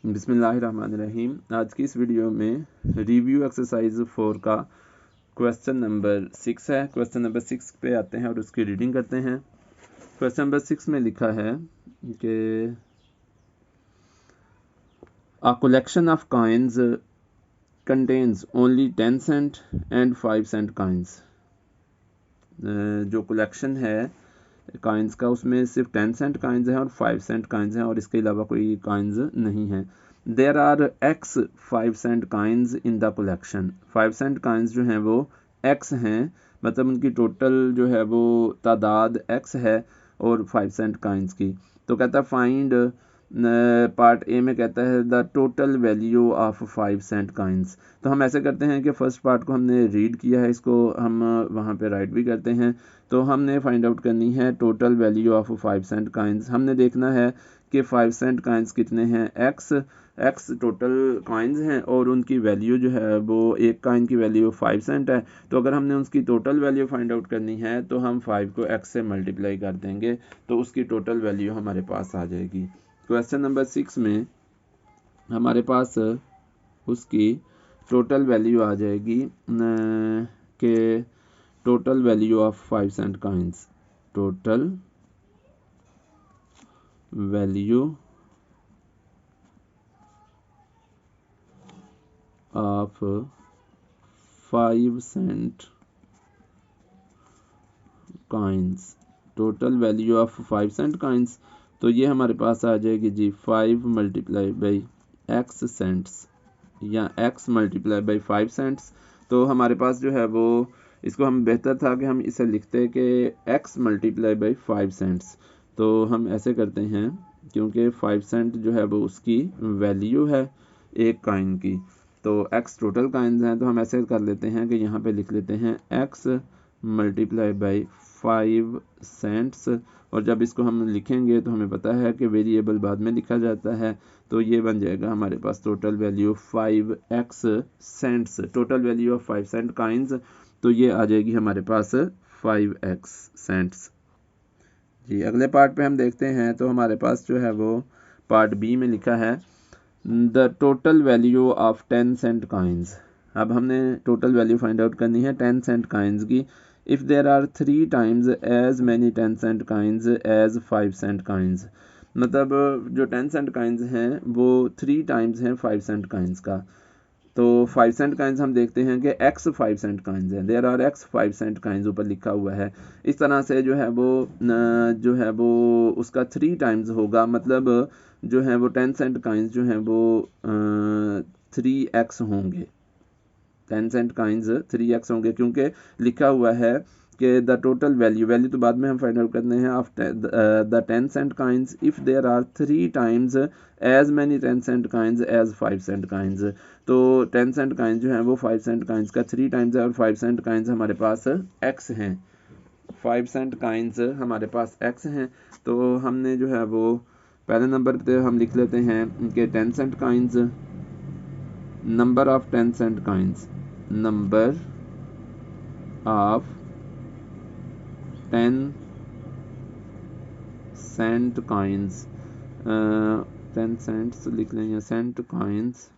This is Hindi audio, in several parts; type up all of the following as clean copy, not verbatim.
बिस्मिल्लाहिर्रहमानिर्रहीम। आज की इस वीडियो में रिव्यू एक्सरसाइज 4 का क्वेश्चन नंबर 6 है। क्वेश्चन नंबर 6 पे आते हैं और उसकी रीडिंग करते हैं। क्वेश्चन नंबर 6 में लिखा है कि a collection of coins contains only 10 cent and 5 cent coins. जो कलेक्शन है कॉइन्स का उसमें सिर्फ 10 सेंट कॉइन्स हैं और 5 सेंट कॉइन्स हैं और इसके अलावा कोई कॉइन्स नहीं है। There are x 5 cent coins in the collection. 5 cent coins जो हैं वो एक्स हैं, मतलब उनकी टोटल जो है वो तादाद एक्स है और 5 सेंट कॉइन्स की। तो कहता है फाइंड, पार्ट ए में कहता है the total value of 5 cent coins. तो हम ऐसे करते हैं कि फर्स्ट पार्ट को हमने रीड किया है, इसको हम वहाँ पे राइट भी करते हैं। तो हमने फाइंड आउट करनी है total value of 5 cent coins. हमने देखना है कि 5 सेंट कॉइन्स कितने हैं। एक्स टोटल कॉइन्स हैं और उनकी वैल्यू जो है वो एक कॉइन की वैल्यू 5 सेंट है। तो अगर हमने उसकी टोटल वैल्यू फाइंड आउट करनी है तो हम 5 को एक्स से मल्टीप्लाई कर देंगे तो उसकी टोटल वैल्यू हमारे पास आ जाएगी। क्वेश्चन नंबर 6 में हमारे पास उसकी टोटल वैल्यू आ जाएगी कि total value of 5 cent coins. Total value of 5 cent coins. Total value of 5 cent coins, तो ये हमारे पास आ जाएगी जी 5 मल्टीप्लाई बाई एक्स सेंट्स या एक्स मल्टीप्लाई बाई 5 सेंट्स। तो हमारे पास जो है वो इसको हम बेहतर था कि हम इसे लिखते कि एक्स मल्टीप्लाई बाई 5 सेंट्स। तो हम ऐसे करते हैं क्योंकि 5 सेंट जो है वो उसकी वैल्यू है एक कॉइन की, तो एक्स टोटल कॉइन्स हैं। तो हम ऐसे कर लेते हैं कि यहाँ पे लिख लेते हैं एक्स मल्टीप्लाई बाई 5 सेंट्स। और जब इसको हम लिखेंगे तो हमें पता है कि वेरिएबल बाद में लिखा जाता है, तो ये बन जाएगा हमारे पास total value 5x cents. Total value of 5 cent coins, तो ये आ जाएगी हमारे पास 5x सेंट्स जी। अगले पार्ट पे हम देखते हैं तो हमारे पास जो है वो पार्ट बी में लिखा है the total value of 10 cent coins. अब हमने टोटल वैल्यू फाइंड आउट करनी है 10 सेंट कॉइन्स की। If there are 3 times as many 10 cent coins as 5 cent coins. मतलब जो 10 सेंट कॉइन्स हैं वो 3 टाइम्स हैं 5 सेंट कॉइन्स का। तो 5 सेंट कॉइन्स हम देखते हैं कि एक्स 5 सेंट कॉइन्स हैं। There are x 5 cent coins ऊपर लिखा हुआ है। इस तरह से जो है वो उसका 3 टाइम्स होगा, मतलब जो है वो 10 सेंट कॉइन्स जो हैं वो 3x होंगे। 10 सेंट कॉइन्स 3x होंगे क्योंकि लिखा हुआ है कि द टोटल वैल्यू तो बाद में हम फाइंड आउट करते हैं of the 10 cent coins if there are 3 times as many 10 cent coins as 5 cent coins. तो 10 सेंट कॉइन्स जो हैं वो 5 सेंट कॉइन्स का 3 टाइम्स है और 5 सेंट कॉइन्स हमारे पास x हैं। 5 सेंट कॉइन्स हमारे पास x हैं। तो हमने जो है वो पहले नंबर पे हम लिख लेते हैं कि 10 cent coins, number of 10 cent coins, number of 10 cent coins, 10 cents लिख लें या सेंट कॉइन्स।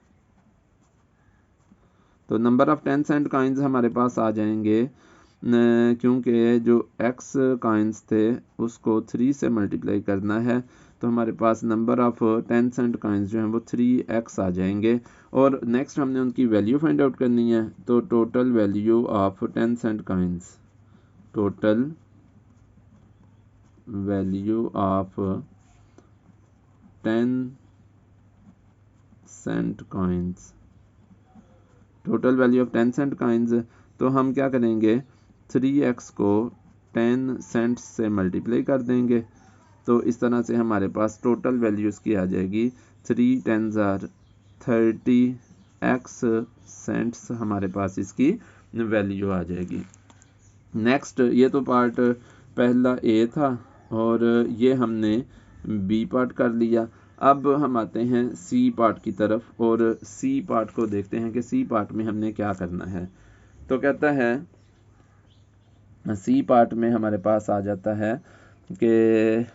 तो नंबर ऑफ 10 सेंट कॉइन्स हमारे पास आ जाएंगे क्योंकि जो x कॉइन्स थे उसको 3 से मल्टीप्लाई करना है, तो हमारे पास नंबर ऑफ 10 सेंट कॉइन्स जो हैं वो 3x आ जाएंगे। और नेक्स्ट हमने उनकी वैल्यू फाइंड आउट करनी है। तो total value of 10 cent coins, total value of 10 cent coins, total value of 10 cent coins. तो हम क्या करेंगे 3x को 10 सेंट्स से मल्टीप्लाई कर देंगे, तो इस तरह से हमारे पास टोटल वैल्यूज़ की आ जाएगी 3 10s आर 30x सेंट्स हमारे पास इसकी वैल्यू आ जाएगी। नेक्स्ट, ये तो पार्ट पहला ए था और ये हमने बी पार्ट कर लिया। अब हम आते हैं सी पार्ट की तरफ और सी पार्ट को देखते हैं कि सी पार्ट में हमने क्या करना है। तो कहता है सी पार्ट में हमारे पास आ जाता है कि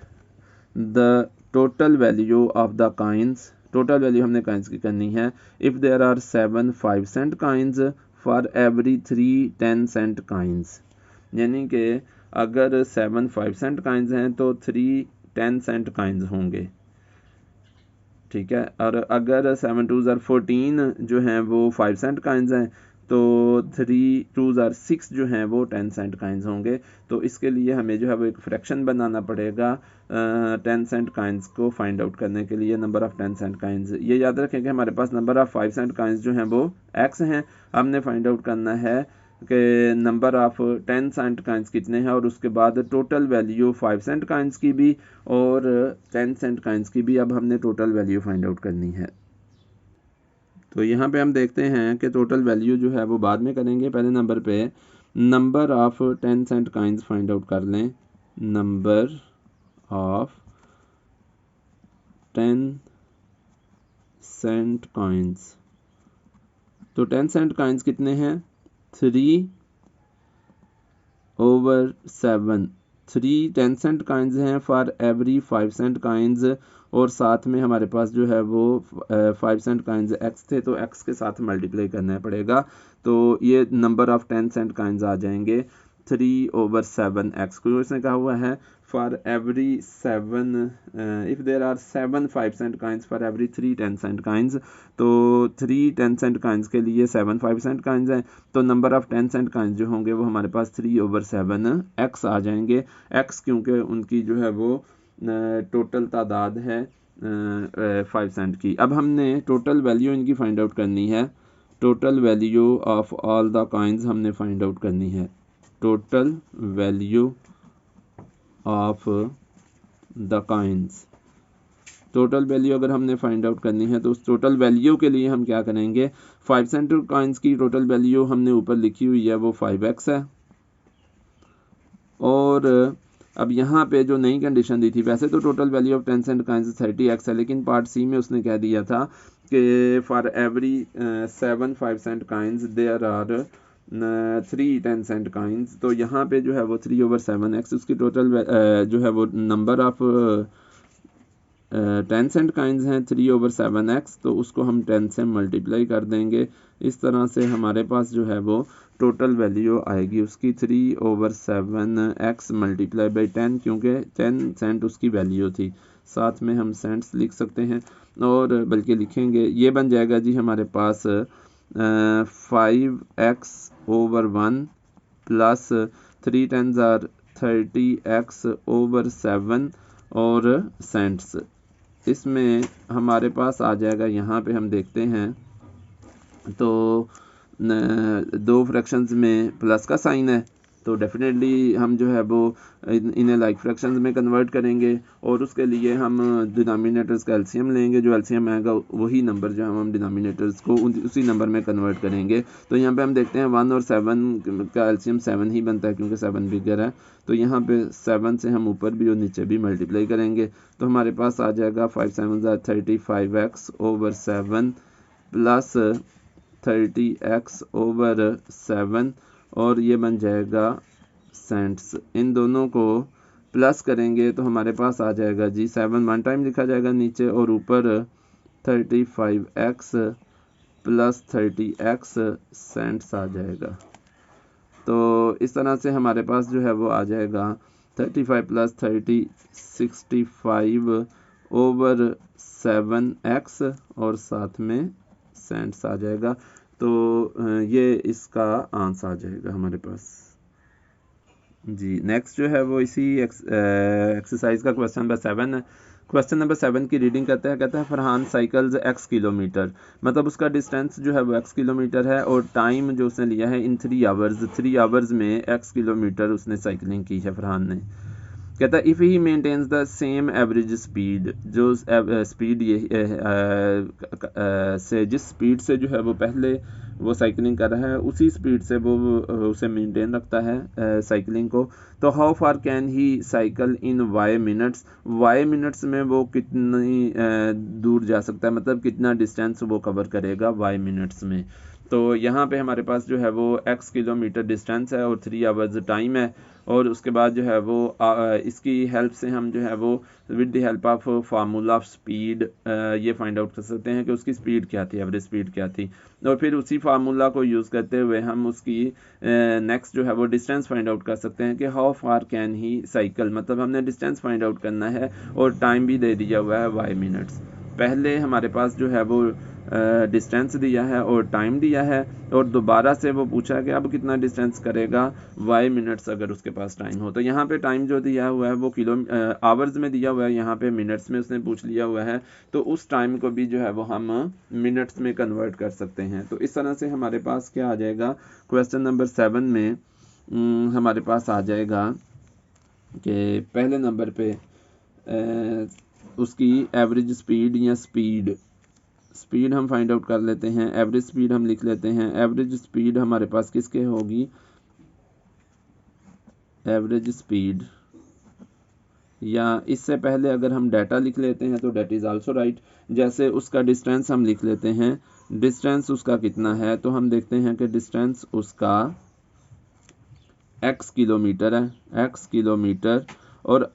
the total value of the coins total value हमने कॉइन्स की करनी है। If there are 7 5 cent coins for every 3 10 cent coins, यानी कि अगर 7 5 सेंट कॉइन्स हैं तो 3 10 सेंट कॉइन्स होंगे, ठीक है। और अगर 7 2s are 14 जो हैं वो 5 सेंट कॉइन्स हैं तो 3 2s are 6 जो हैं वो 10 सेंट कॉइन्स होंगे। तो इसके लिए हमें जो है वो एक फ्रैक्शन बनाना पड़ेगा 10 सेंट कॉइन्स को फाइंड आउट करने के लिए, नंबर ऑफ 10 सेंट कॉइन्स। ये याद रखें कि हमारे पास नंबर ऑफ 5 सेंट कॉइन्स जो हैं वो x हैं, हमने फाइंड आउट करना है कि नंबर ऑफ 10 सेंट कॉइन्स कितने हैं और उसके बाद टोटल वैल्यू 5 सेंट कॉइन्स की भी और 10 सेंट कॉइन्स की भी अब हमने टोटल वैल्यू फाइंड आउट करनी है। तो यहाँ पे हम देखते हैं कि टोटल वैल्यू जो है वो बाद में करेंगे, पहले नंबर पे number of 10 cent coins find out कर लें। नंबर ऑफ 10 सेंट कॉइन्स, तो 10 सेंट कॉइन्स कितने हैं 3/7, 3 10 सेंट कॉइन्स हैं फॉर एवरी 5 सेंट कॉइन्स, और साथ में हमारे पास जो है वो 5 सेंट कॉइन्स x थे तो x के साथ मल्टीप्लाई करना पड़ेगा। तो ये नंबर ऑफ 10 सेंट कॉइन्स आ जाएंगे 3/7x, को इसने कहा हुआ है for every 7 if there are 7 5 cent coins for every 3 10 cent coins, तो 3 10 सेंट कॉइन्स के लिए 7 5 सेंट कॉइन्स हैं, तो नंबर ऑफ 10 सेंट कॉइन्स जो होंगे वो हमारे पास 3/7x आ जाएंगे। x क्योंकि उनकी जो है वो टोटल तादाद है 5 सेंट की। अब हमने टोटल वैल्यू इनकी फाइंड आउट करनी है, total value of all the coins हमने फाइंड आउट करनी है। Total value of the coins, total value अगर हमने फाइंड आउट करनी है तो उस टोटल वैल्यू के लिए हम क्या करेंगे, 5 सेंट कॉइन्स की टोटल वैल्यू हमने ऊपर लिखी हुई है वो 5x है, और अब यहाँ पे जो नई कंडीशन दी थी, वैसे तो total value of 10 cent coins 30x है, लेकिन पार्ट सी में उसने कह दिया था कि for every 7 5 cent coins there are 3 10 cent coins, तो यहाँ पे जो है वो 3/7x उसकी टोटल जो है वो नंबर ऑफ 10 सेंट कॉइन्स हैं 3/7x, तो उसको हम 10 से मल्टीप्लाई कर देंगे। इस तरह से हमारे पास जो है वो टोटल वैल्यू आएगी उसकी 3/7x मल्टीप्लाई बाई 10, क्योंकि 10 सेंट उसकी वैल्यू थी, साथ में हम सेंट्स लिख सकते हैं और बल्कि लिखेंगे, ये बन जाएगा जी हमारे पास 5x/1 plus 3 10s are 30x/7 और सेंट्स। इसमें हमारे पास आ जाएगा, यहाँ पे हम देखते हैं तो दो फ्रैक्शंस में प्लस का साइन है, तो डेफिनेटली हम जो है वो इन्हें लाइक फ्रैक्शंस में कन्वर्ट करेंगे और उसके लिए हम डिनोमिनेटर्स का एलसीएम लेंगे, जो एलसीएम आएगा वही नंबर जो हम डिनोमिनेटर्स को उसी नंबर में कन्वर्ट करेंगे। तो यहाँ पे हम देखते हैं 1 और 7 का एलसीएम 7 ही बनता है क्योंकि 7 बिगर है, तो यहाँ पे 7 से हम ऊपर भी और नीचे भी मल्टीप्लाई करेंगे, तो हमारे पास आ जाएगा 5 7 35x/7 प्लस 30x/7 और ये बन जाएगा सेंट्स। इन दोनों को प्लस करेंगे तो हमारे पास आ जाएगा जी 7 वन टाइम लिखा जाएगा नीचे और ऊपर 35x प्लस 30x सेंट्स आ जाएगा। तो इस तरह से हमारे पास जो है वो आ जाएगा 35 प्लस 30 65/7x और साथ में सेंट्स आ जाएगा। तो ये इसका आंसर आ जाएगा हमारे पास जी। नेक्स्ट जो है वो इसी एक्सरसाइज का क्वेश्चन नंबर 7 है। क्वेश्चन नंबर 7 की रीडिंग करते हैं, कहता है फरहान साइकिल्स x किलोमीटर, मतलब उसका डिस्टेंस जो है वो x किलोमीटर है और टाइम जो उसने लिया है इन 3 आवर्स में x किलोमीटर उसने साइकिलिंग की है फरहान ने। कहता है if he maintains the same average speed, जो स्पीड ये से जिस स्पीड से जो है वो पहले वो साइकिलिंग कर रहा है उसी स्पीड से वो उसे मेंटेन रखता है साइकिलिंग को, तो how far can he cycle in y minutes में वो कितनी दूर जा सकता है, मतलब कितना डिस्टेंस वो कवर करेगा y मिनट्स में। तो यहाँ पे हमारे पास जो है वो x किलोमीटर डिस्टेंस है और 3 आवर्स टाइम है। और उसके बाद जो है वो इसकी हेल्प से हम जो है वो with the help of formula of speed ये फाइंड आउट कर सकते हैं कि उसकी स्पीड क्या थी, एवरेज स्पीड क्या थी। और फिर उसी फार्मूला को यूज़ करते हुए हम उसकी नेक्स्ट जो है वो डिस्टेंस फाइंड आउट कर सकते हैं कि how far can he cycle, मतलब हमने डिस्टेंस फाइंड आउट करना है और टाइम भी दे दिया हुआ है y मिनट्स। पहले हमारे पास जो है वो डिस्टेंस दिया है और टाइम दिया है और दोबारा से वो पूछा कि अब कितना डिस्टेंस करेगा y मिनट्स अगर उसके पास टाइम हो। तो यहाँ पे टाइम जो दिया हुआ है वो आवर्स में दिया हुआ है, यहाँ पे मिनट्स में उसने पूछ लिया हुआ है। तो उस टाइम को भी जो है वो हम मिनट्स में कन्वर्ट कर सकते हैं। तो इस तरह से हमारे पास क्या आ जाएगा, क्वेश्चन नंबर 7 में हमारे पास आ जाएगा कि पहले नंबर पे उसकी एवरेज स्पीड या स्पीड हम फाइंड आउट कर लेते हैं। एवरेज स्पीड हम लिख लेते हैं। एवरेज स्पीड हमारे पास किसके होगी, एवरेज स्पीड, या इससे पहले अगर हम डाटा लिख लेते हैं तो डेट इज आल्सो राइट। जैसे उसका डिस्टेंस हम लिख लेते हैं, डिस्टेंस उसका कितना है, तो हम देखते हैं कि डिस्टेंस उसका x किलोमीटर है, x किलोमीटर। और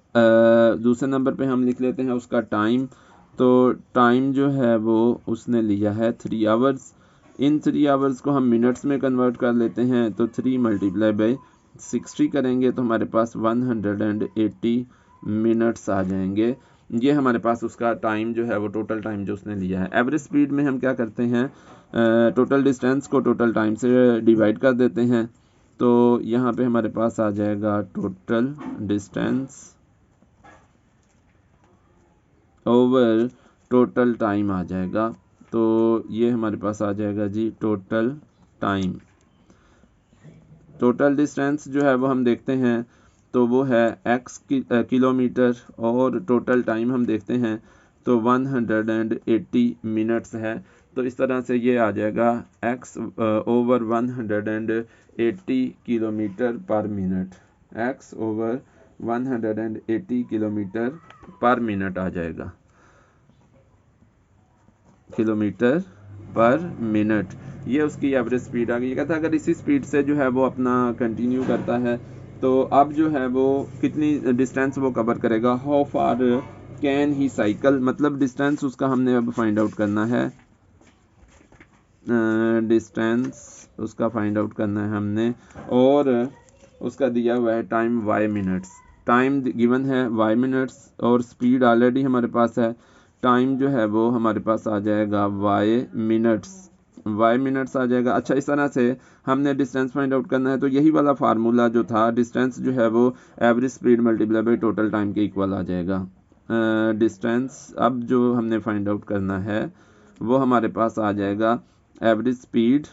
दूसरे नंबर पे हम लिख लेते हैं उसका टाइम। तो टाइम जो है वो उसने लिया है 3 आवर्स। इन 3 आवर्स को हम मिनट्स में कन्वर्ट कर लेते हैं। तो 3 मल्टीप्लाई बाई 60 करेंगे तो हमारे पास 180 मिनट्स आ जाएंगे। ये हमारे पास उसका टाइम जो है वो टोटल टाइम जो उसने लिया है। एवरेज स्पीड में हम क्या करते हैं, टोटल डिस्टेंस को टोटल टाइम से डिवाइड कर देते हैं। तो यहाँ पे हमारे पास आ जाएगा total distance over total time आ जाएगा। तो ये हमारे पास आ जाएगा जी टोटल टाइम। टोटल डिस्टेंस जो है वो हम देखते हैं तो वो है x किलोमीटर और टोटल टाइम हम देखते हैं तो 180 मिनट्स है। तो इस तरह से ये आ जाएगा x over 180 kilometre per minute, x over 180 kilometre per minute आ जाएगा, किलोमीटर पर मिनट। ये उसकी एवरेज स्पीड आ गई। ये कहता है अगर इसी स्पीड से जो है वो अपना कंटिन्यू करता है तो अब जो है वो कितनी डिस्टेंस वो कवर करेगा, how far can he cycle, मतलब डिस्टेंस उसका हमने अब फाइंड आउट करना है। डिस्टेंस उसका फाइंड आउट करना है हमने और उसका दिया हुआ है time y minutes. Time given है y मिनट्स और स्पीड ऑलरेडी हमारे पास है। टाइम जो है वो हमारे पास आ जाएगा y मिनट्स आ जाएगा। अच्छा, इस तरह से हमने डिस्टेंस फाइंड आउट करना है तो यही वाला फार्मूला जो था, डिस्टेंस जो है वो average speed multiply by total time के इक्वल आ जाएगा। डिस्टेंस अब जो हमने फाइंड आउट करना है वो हमारे पास आ जाएगा average speed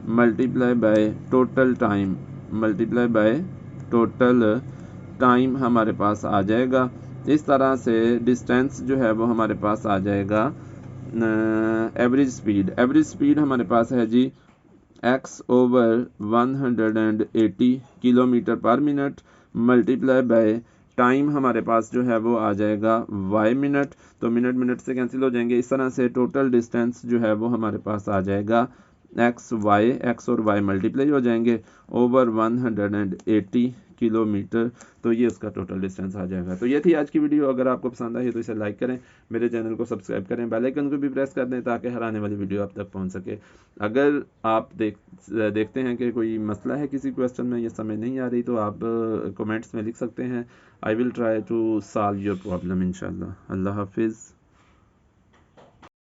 multiply by total time हमारे पास आ जाएगा। इस तरह से डिस्टेंस जो है वो हमारे पास आ जाएगा एवरेज स्पीड हमारे पास है जी x over 180 kilometre per minute multiply by time हमारे पास जो है वो आ जाएगा y मिनट। तो मिनट से कैंसिल हो जाएंगे। इस तरह से टोटल डिस्टेंस जो है वो हमारे पास आ जाएगा x और y मल्टीप्लाई हो जाएंगे ओवर 180 किलोमीटर। तो ये उसका टोटल डिस्टेंस आ जाएगा। तो ये थी आज की वीडियो। अगर आपको पसंद आई तो इसे लाइक करें, मेरे चैनल को सब्सक्राइब करें, बेल आइकन को भी प्रेस कर दें ताकि हर आने वाली वीडियो आप तक पहुंच सके। अगर आप देखते हैं कि कोई मसला है किसी क्वेश्चन में ये समझ नहीं आ रही तो आप कमेंट्स में लिख सकते हैं। I will try to solve your problem इंशाल्लाह। अल्लाह हाफिज़।